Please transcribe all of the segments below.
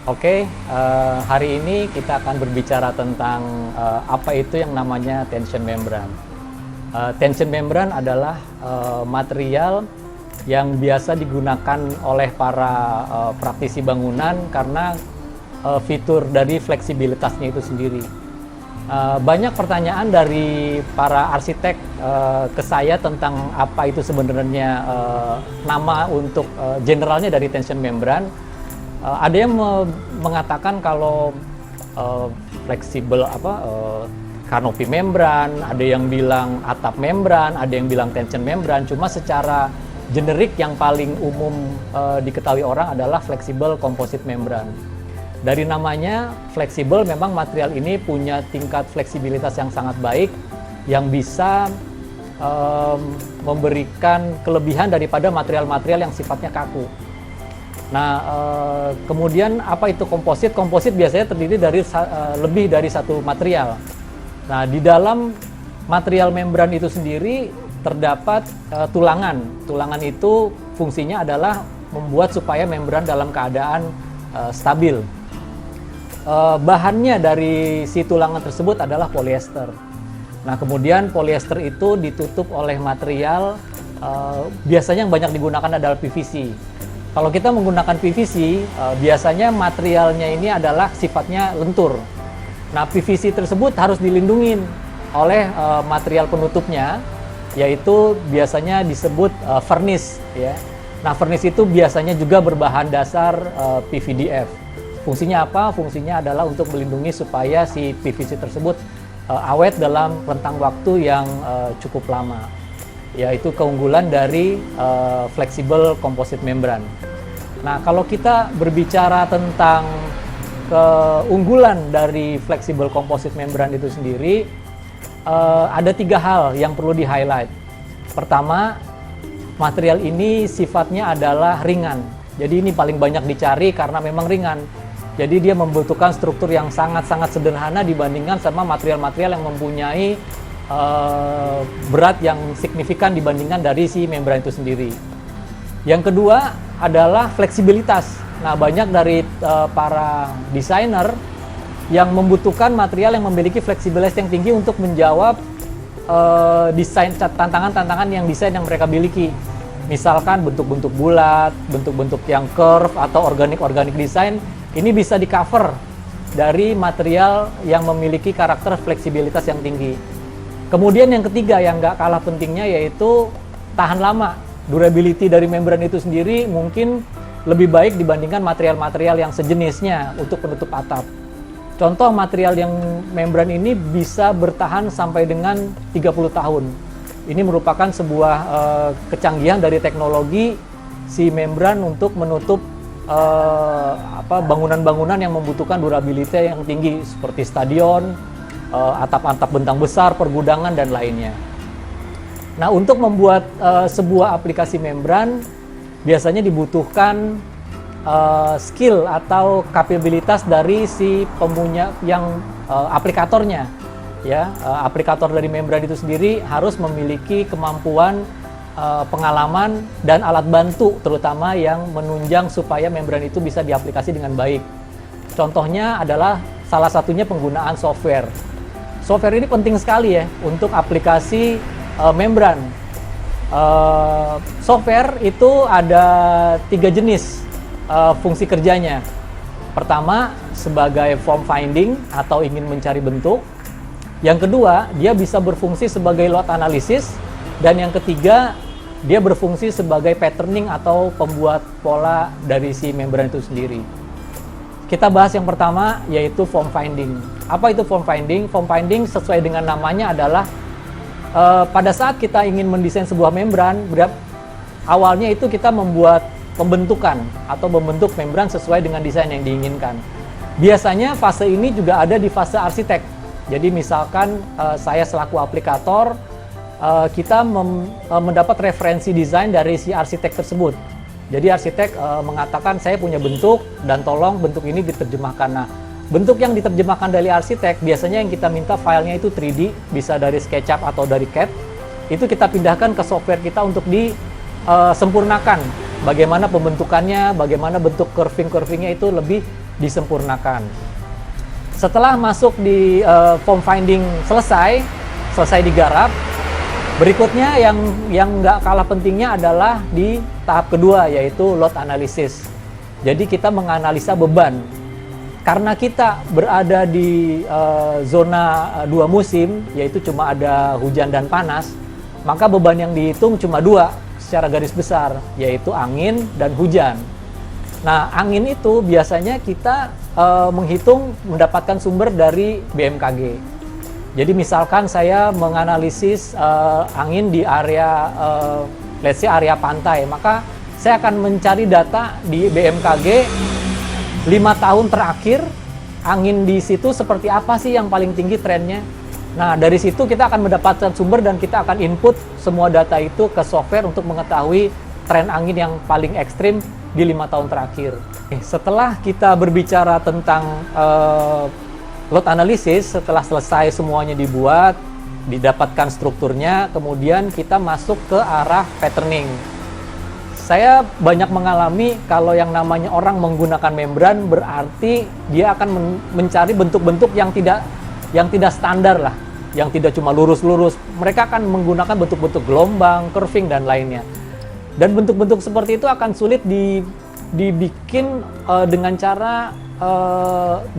Oke, hari ini kita akan berbicara tentang apa itu yang namanya tension membran. Tension membran adalah material yang biasa digunakan oleh para praktisi bangunan karena fitur dari fleksibilitasnya itu sendiri. Banyak pertanyaan dari para arsitek ke saya tentang apa itu sebenarnya nama untuk generalnya dari tension membran. Ada yang mengatakan kalau fleksibel kanopi membran, ada yang bilang atap membran, ada yang bilang tension membran. Cuma secara generik yang paling umum diketahui orang adalah fleksibel composite membran. Dari namanya fleksibel, memang material ini punya tingkat fleksibilitas yang sangat baik, yang bisa memberikan kelebihan daripada material-material yang sifatnya kaku. Nah, kemudian apa itu komposit? Komposit biasanya terdiri dari lebih dari satu material. Nah, di dalam material membran itu sendiri terdapat tulangan. Tulangan itu fungsinya adalah membuat supaya membran dalam keadaan stabil. Bahannya dari si tulangan tersebut adalah polyester. Nah, kemudian polyester itu ditutup oleh material biasanya yang banyak digunakan adalah PVC. Kalau kita menggunakan PVC, biasanya materialnya ini adalah sifatnya lentur. Nah, PVC tersebut harus dilindungi oleh material penutupnya, yaitu biasanya disebut vernis. Ya. Nah, vernis itu biasanya juga berbahan dasar PVDF. Fungsinya apa? Fungsinya adalah untuk melindungi supaya si PVC tersebut awet dalam rentang waktu yang cukup lama. Yaitu keunggulan dari flexible composite membran. Nah, kalau kita berbicara tentang keunggulan dari flexible composite membran itu sendiri, ada 3 hal yang perlu di-highlight. Pertama, material ini sifatnya adalah ringan. Jadi ini paling banyak dicari karena memang ringan. Jadi dia membutuhkan struktur yang sangat-sangat sederhana dibandingkan sama material-material yang mempunyai berat yang signifikan dibandingkan dari si membran itu sendiri. Yang kedua adalah fleksibilitas. Nah, banyak dari para desainer yang membutuhkan material yang memiliki fleksibilitas yang tinggi untuk menjawab desain tantangan-tantangan yang mereka miliki. Misalkan bentuk-bentuk bulat, bentuk-bentuk yang curve atau organik desain, ini bisa di-cover dari material yang memiliki karakter fleksibilitas yang tinggi. Kemudian yang ketiga yang nggak kalah pentingnya yaitu tahan lama. Durability dari membran itu sendiri mungkin lebih baik dibandingkan material-material yang sejenisnya untuk penutup atap. Contoh material yang membran ini bisa bertahan sampai dengan 30 tahun. Ini merupakan sebuah kecanggihan dari teknologi si membran untuk menutup bangunan-bangunan yang membutuhkan durability yang tinggi seperti stadion, atap-atap bentang besar, pergudangan, dan lainnya. Nah, untuk membuat sebuah aplikasi membran biasanya dibutuhkan skill atau kapabilitas dari si pemunya yang aplikatornya. Ya, aplikator dari membran itu sendiri harus memiliki kemampuan, pengalaman, dan alat bantu terutama yang menunjang supaya membran itu bisa diaplikasi dengan baik. Contohnya adalah salah satunya penggunaan software. Software ini penting sekali ya untuk aplikasi membran. Software itu ada 3 jenis fungsi kerjanya. Pertama, sebagai form finding atau ingin mencari bentuk. Yang kedua, dia bisa berfungsi sebagai load analysis. Dan yang ketiga, dia berfungsi sebagai patterning atau pembuat pola dari si membran itu sendiri. Kita bahas yang pertama, yaitu form finding. Apa itu form finding? Form finding sesuai dengan namanya adalah pada saat kita ingin mendesain sebuah membran, awalnya itu kita membuat pembentukan atau membentuk membran sesuai dengan desain yang diinginkan. Biasanya fase ini juga ada di fase arsitek. Jadi misalkan saya selaku aplikator, kita mendapat referensi desain dari si arsitek tersebut. Jadi arsitek mengatakan saya punya bentuk dan tolong bentuk ini diterjemahkan. Nah, bentuk yang diterjemahkan dari arsitek biasanya yang kita minta filenya itu 3D, bisa dari SketchUp atau dari CAD. Itu kita pindahkan ke software kita untuk disempurnakan. Bagaimana pembentukannya, bagaimana bentuk curving-curvingnya itu lebih disempurnakan. Setelah masuk di form finding selesai digarap, berikutnya yang nggak kalah pentingnya adalah di tahap kedua, yaitu load analysis. Jadi kita menganalisa beban. Karena kita berada di zona dua musim, yaitu cuma ada hujan dan panas, maka beban yang dihitung cuma dua secara garis besar, yaitu angin dan hujan. Nah, angin itu biasanya kita menghitung mendapatkan sumber dari BMKG. Jadi misalkan saya menganalisis angin di area, let's say area pantai, maka saya akan mencari data di BMKG 5 tahun terakhir, angin di situ seperti apa sih yang paling tinggi trennya. Nah, dari situ kita akan mendapatkan sumber dan kita akan input semua data itu ke software untuk mengetahui tren angin yang paling ekstrim di 5 tahun terakhir. Setelah kita berbicara tentang load analysis, setelah selesai semuanya dibuat, didapatkan strukturnya, kemudian kita masuk ke arah patterning. Saya banyak mengalami kalau yang namanya orang menggunakan membran berarti dia akan mencari bentuk-bentuk yang tidak standar lah, yang tidak cuma lurus-lurus. Mereka akan menggunakan bentuk-bentuk gelombang, curving dan lainnya. Dan bentuk-bentuk seperti itu akan sulit dibikin dengan cara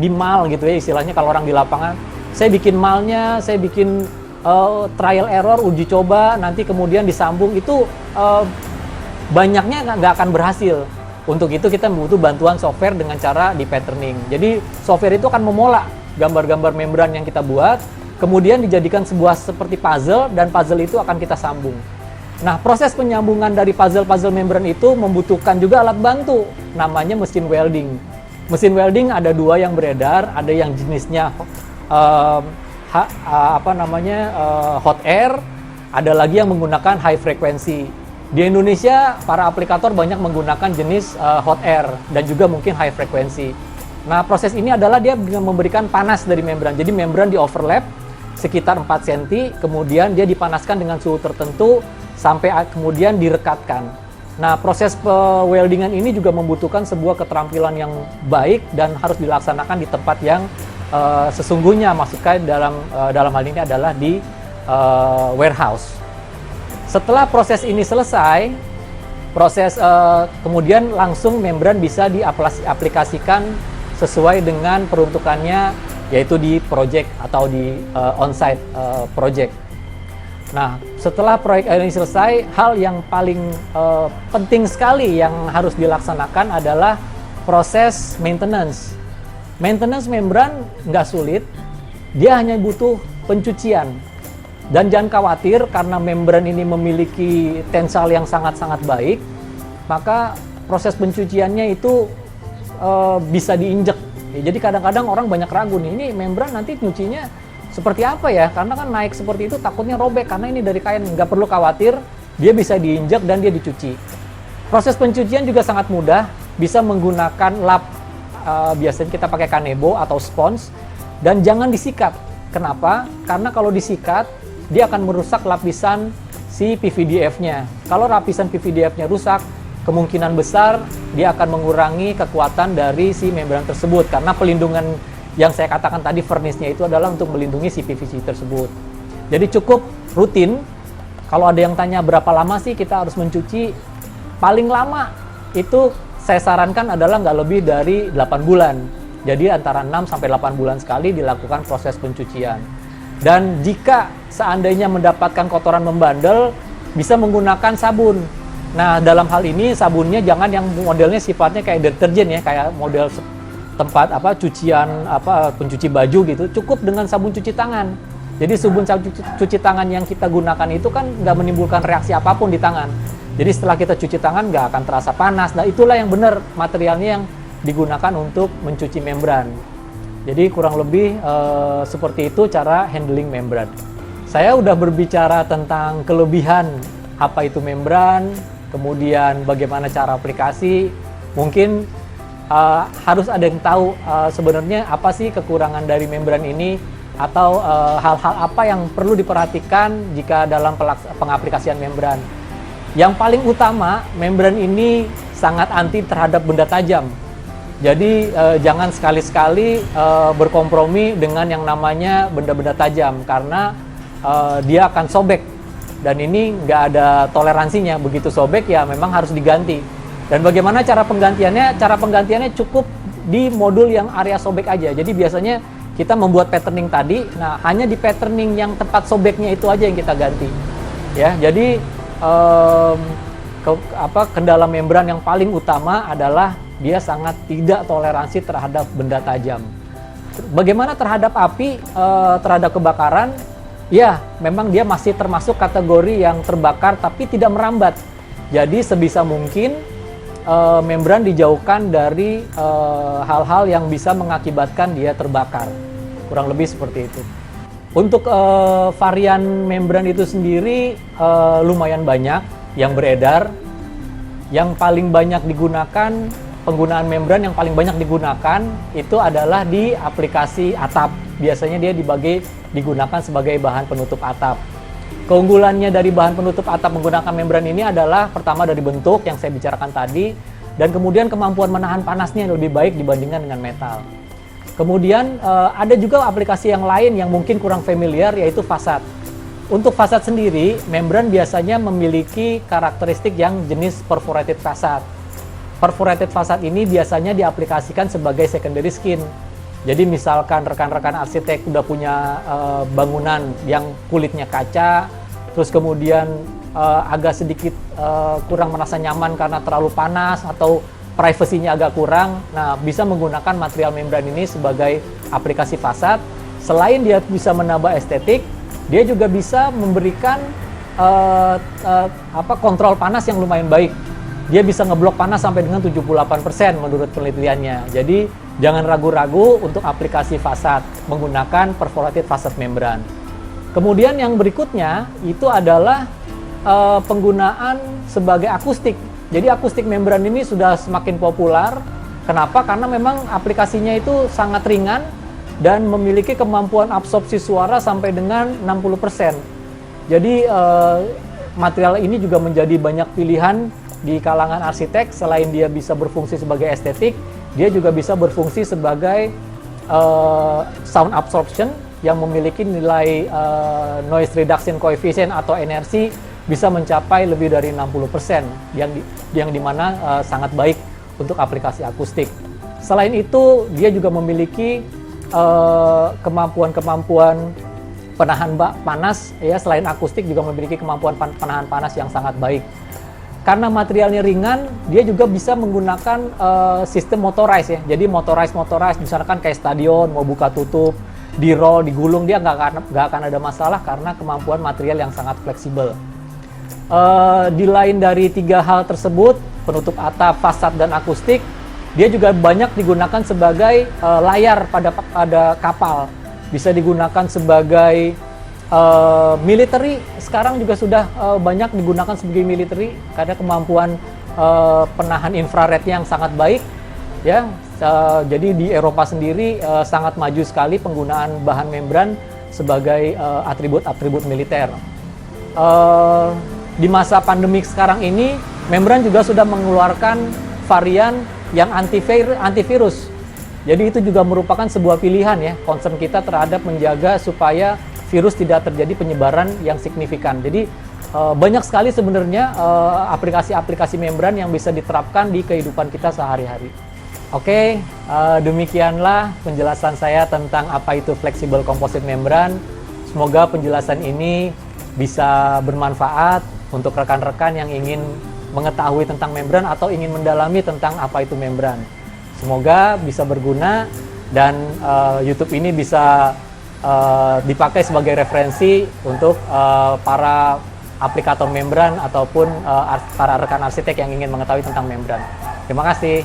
dimal gitu ya, istilahnya kalau orang di lapangan. Saya bikin malnya, saya bikin trial error, uji coba, nanti kemudian disambung, itu banyaknya nggak akan berhasil. Untuk itu kita butuh bantuan software dengan cara di patterning. Jadi software itu akan memola gambar-gambar membran yang kita buat, kemudian dijadikan sebuah seperti puzzle, dan puzzle itu akan kita sambung. Nah, proses penyambungan dari puzzle-puzzle membran itu membutuhkan juga alat bantu, namanya mesin welding. Mesin welding ada dua yang beredar, ada yang jenisnya hot air, ada lagi yang menggunakan high frequency. Di Indonesia, para aplikator banyak menggunakan jenis hot air dan juga mungkin high frequency. Nah, proses ini adalah dia memberikan panas dari membran. Jadi membran di overlap sekitar 4 cm, kemudian dia dipanaskan dengan suhu tertentu sampai kemudian direkatkan. Nah, proses weldingan ini juga membutuhkan sebuah keterampilan yang baik dan harus dilaksanakan di tempat yang sesungguhnya, maksudnya dalam hal ini adalah di warehouse. Setelah proses ini selesai, kemudian langsung membran bisa diaplikasikan sesuai dengan peruntukannya, yaitu di project atau di on-site project. Nah, setelah proyek ini selesai, hal yang paling penting sekali yang harus dilaksanakan adalah proses maintenance. Maintenance membran nggak sulit, dia hanya butuh pencucian. Dan jangan khawatir, karena membran ini memiliki tensile yang sangat-sangat baik, maka proses pencuciannya itu bisa diinjek. Jadi kadang-kadang orang banyak ragu nih, ini membran nanti nyucinya seperti apa ya? Karena kan naik seperti itu takutnya robek, karena ini dari kain. Nggak perlu khawatir, dia bisa diinjek dan dia dicuci. Proses pencucian juga sangat mudah, bisa menggunakan lap, biasanya kita pakai kanebo atau spons, dan jangan disikat. Kenapa? Karena kalau disikat, dia akan merusak lapisan si PVDF-nya. Kalau lapisan PVDF-nya rusak, kemungkinan besar dia akan mengurangi kekuatan dari si membran tersebut. Karena pelindungan yang saya katakan tadi, furnace-nya itu adalah untuk melindungi si PVC tersebut. Jadi cukup rutin. Kalau ada yang tanya berapa lama sih kita harus mencuci, paling lama itu saya sarankan adalah nggak lebih dari 8 bulan. Jadi antara 6 sampai 8 bulan sekali dilakukan proses pencucian. Dan jika seandainya mendapatkan kotoran membandel, bisa menggunakan sabun. Nah, dalam hal ini sabunnya jangan yang modelnya sifatnya kayak deterjen ya, kayak model tempat pencuci baju gitu. Cukup dengan sabun cuci tangan. Jadi sabun cuci tangan yang kita gunakan itu kan nggak menimbulkan reaksi apapun di tangan. Jadi setelah kita cuci tangan nggak akan terasa panas. Nah, itulah yang benar materialnya yang digunakan untuk mencuci membran. Jadi kurang lebih seperti itu cara handling membran. Saya udah berbicara tentang kelebihan apa itu membran, kemudian bagaimana cara aplikasi. Mungkin harus ada yang tahu sebenarnya apa sih kekurangan dari membran ini, atau hal-hal apa yang perlu diperhatikan jika dalam pengaplikasian membran. Yang paling utama, membran ini sangat anti terhadap benda tajam. Jadi jangan sekali-sekali berkompromi dengan yang namanya benda-benda tajam, karena dia akan sobek, dan ini nggak ada toleransinya. Begitu sobek ya memang harus diganti. Dan bagaimana cara penggantiannya? Cara penggantiannya cukup di modul yang area sobek aja. Jadi biasanya kita membuat patterning tadi, nah hanya di patterning yang tempat sobeknya itu aja yang kita ganti. Ya, jadi kendala membran yang paling utama adalah dia sangat tidak toleransi terhadap benda tajam. Bagaimana terhadap api, terhadap kebakaran? Ya, memang dia masih termasuk kategori yang terbakar tapi tidak merambat. Jadi sebisa mungkin membran dijauhkan dari hal-hal yang bisa mengakibatkan dia terbakar. Kurang lebih seperti itu. Untuk varian membran itu sendiri lumayan banyak yang beredar. Yang paling banyak digunakan, penggunaan membran yang paling banyak digunakan itu adalah di aplikasi atap. Biasanya dia digunakan sebagai bahan penutup atap. Keunggulannya dari bahan penutup atap menggunakan membran ini adalah pertama dari bentuk yang saya bicarakan tadi, dan kemudian kemampuan menahan panasnya lebih baik dibandingkan dengan metal. Kemudian ada juga aplikasi yang lain yang mungkin kurang familiar, yaitu fasad. Untuk fasad sendiri, membran biasanya memiliki karakteristik yang jenis perforated fasad. Perforated fasad ini biasanya diaplikasikan sebagai secondary skin. Jadi misalkan rekan-rekan arsitek udah punya bangunan yang kulitnya kaca, terus kemudian agak sedikit kurang merasa nyaman karena terlalu panas atau privasinya agak kurang, nah bisa menggunakan material membran ini sebagai aplikasi fasad. Selain dia bisa menambah estetik, dia juga bisa memberikan kontrol panas yang lumayan baik. Dia bisa ngeblok panas sampai dengan 78% menurut penelitiannya. Jadi jangan ragu-ragu untuk aplikasi fasad menggunakan perforated fasad membran. Kemudian yang berikutnya itu adalah penggunaan sebagai akustik. Jadi akustik membran ini sudah semakin populer. Kenapa? Karena memang aplikasinya itu sangat ringan dan memiliki kemampuan absorpsi suara sampai dengan 60%. Jadi material ini juga menjadi banyak pilihan di kalangan arsitek. Selain dia bisa berfungsi sebagai estetik, dia juga bisa berfungsi sebagai sound absorption yang memiliki nilai noise reduction coefficient atau NRC bisa mencapai lebih dari 60%, yang dimana sangat baik untuk aplikasi akustik. Selain itu, dia juga memiliki kemampuan penahan panas, ya. Selain akustik juga memiliki kemampuan penahan panas yang sangat baik. Karena materialnya ringan, dia juga bisa menggunakan sistem motorized, ya. Jadi motorized misalkan kayak stadion mau buka tutup, di roll, digulung, dia nggak akan ada masalah karena kemampuan material yang sangat fleksibel. Di lain dari tiga hal tersebut, penutup atap, fasad, dan akustik, dia juga banyak digunakan sebagai layar pada kapal. Bisa digunakan sebagai military. Sekarang juga sudah banyak digunakan sebagai military karena kemampuan penahan infrarednya yang sangat baik. Ya, jadi di Eropa sendiri sangat maju sekali penggunaan bahan membran sebagai atribut-atribut militer. Di masa pandemik sekarang ini, membran juga sudah mengeluarkan varian yang antivirus. Jadi itu juga merupakan sebuah pilihan, ya. Concern kita terhadap menjaga supaya virus tidak terjadi penyebaran yang signifikan. Jadi banyak sekali sebenarnya aplikasi-aplikasi membran yang bisa diterapkan di kehidupan kita sehari-hari. Oke, demikianlah penjelasan saya tentang apa itu flexible composite membran. Semoga penjelasan ini bisa bermanfaat untuk rekan-rekan yang ingin mengetahui tentang membran atau ingin mendalami tentang apa itu membran. Semoga bisa berguna dan YouTube ini bisa dipakai sebagai referensi untuk para aplikator membran ataupun para rekan arsitek yang ingin mengetahui tentang membran. Terima kasih.